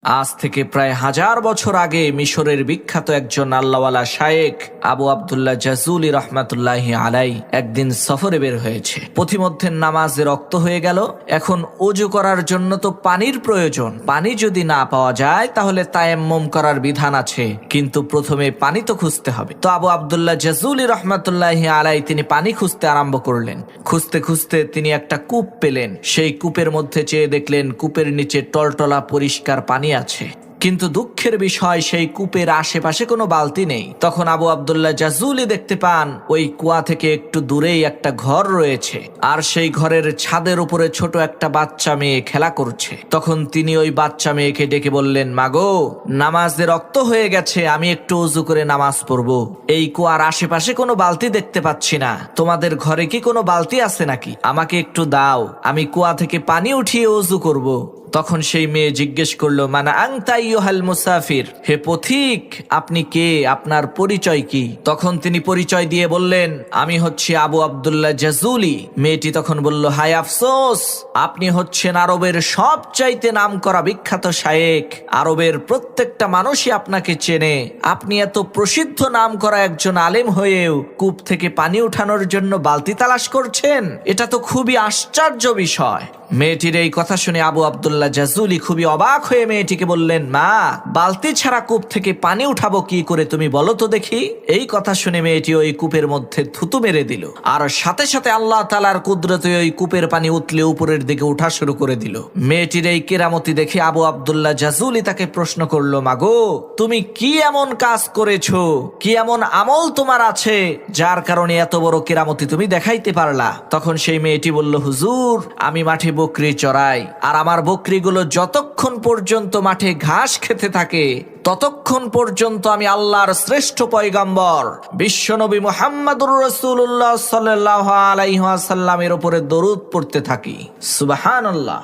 আজ থেকে প্রায় 1000 বছর আগে মিশরের বিখ্যাত একজন আল্লাহওয়ালা শায়েখ আবু আব্দুল্লাহ জাজুলি রহমাতুল্লাহি আলাই একদিন সফরে বের হয়েছে। পথিমধ্যে নামাজে রক্ত হয়ে গেল। এখন ওযু করার জন্য তো পানির প্রয়োজন। পানি যদি না পাওয়া যায় তাহলে তায়াম্মুম করার বিধান আছে, কিন্তু প্রথমে পানি তো খুঁজতে হবে। তো আবু আব্দুল্লাহ জাজুলি রহমাতুল্লাহি আলাই তিনি পানি খুঁজতে আরম্ভ করলেন। খুঁজতে খুঁজতে তিনি একটা কূপ পেলেন। সেই কূপের মধ্যে চেয়ে দেখলেন কূপের নিচে টলটলা পরিষ্কার পানি আছে, কিন্তু দুঃখের বিষয় সেই কূপের আশেপাশে কোনো বালতি নেই। তখন আবু আব্দুল্লাহ জাজুলি দেখতে পান ওই কুয়া থেকে একটু দূরেই একটা ঘর রয়েছে, আর সেই ঘরের ছাদের উপরে ছোট একটা বাচ্চা মেয়ে খেলা করছে। তখন তিনি ওই বাচ্চা মেয়েকে ডেকে বললেন, মাগো, নামাজে রক্ত হয়ে গেছে, আমি একটু ওযু করে নামাজ পড়বো। এই কুয়ার আশেপাশে কোনো বালতি দেখতে পাচ্ছি না, তোমাদের ঘরে কি কোনো বালতি আছে নাকি? আমাকে একটু দাও, আমি কুয়া থেকে পানি উঠিয়ে ওযু করব। তখন সেই মেয়ে জিজ্ঞেস করলো, মানা আনতা আইয়ুহাল মুসাফির, হে পথিক, আপনি কে, আপনার পরিচয় কি? তখন তিনি পরিচয় দিয়ে বললেন, আমি হচ্ছি আবু আব্দুল্লাহ জাজুলি। মেয়েটি তখন বলল, হায় আফসোস, আপনি হচ্ছেন আরবের সবচাইতে নামকরা বিখ্যাত শায়েখ। আরবের প্রত্যেকটা মানুষই আপনাকে চেনে। আপনি এত প্রসিদ্ধ নামকরা একজন আলেম হয়েও কূপ থেকে পানি উঠানোর জন্য বালতি তালাশ করছেন, এটা তো খুবই আশ্চর্য বিষয়। মেয়েটির এই কথা শুনে আবু আব্দুল্লাহ জাজুলি খুবই অবাক হয়ে মেয়েটিকে বললেন, মা, বালতি ছাড়া কূপ থেকে পানি উঠাবো কি করে, তুমি বলো তো দেখি। এই কথা শুনে মেয়েটি ওই কূপের মধ্যে থুতু মেরে দিল, আর সাথে সাথে আল্লাহ তাআলার কুদরতে ওই কূপের পানি উতলে উপরের দিকে উঠা শুরু করে দিল। মেয়েটির এই কেরামতি দেখে আবু আব্দুল্লাহ জাজুলি তাকে প্রশ্ন করলো, মাগো, তুমি কি এমন কাজ করেছো, কি এমন আমল তোমার আছে যার কারণে এত বড় কেরামতি তুমি দেখাইতে পারলা? তখন সেই মেয়েটি বলল, হুজুর, আমি মাঠে বকরি চড়াই, আর আমার বকরিগুলো যতক্ষণ পর্যন্ত মাঠে ঘাস খেতে থাকে ততক্ষণ পর্যন্ত আমি আল্লাহর শ্রেষ্ঠ পয়গম্বর বিশ্বনবী মুহাম্মদুর রাসূলুল্লাহ সাল্লাল্লাহু আলাইহি ওয়াসাল্লামের উপরে দরুদ পড়তে থাকি। সুবহানাল্লাহ।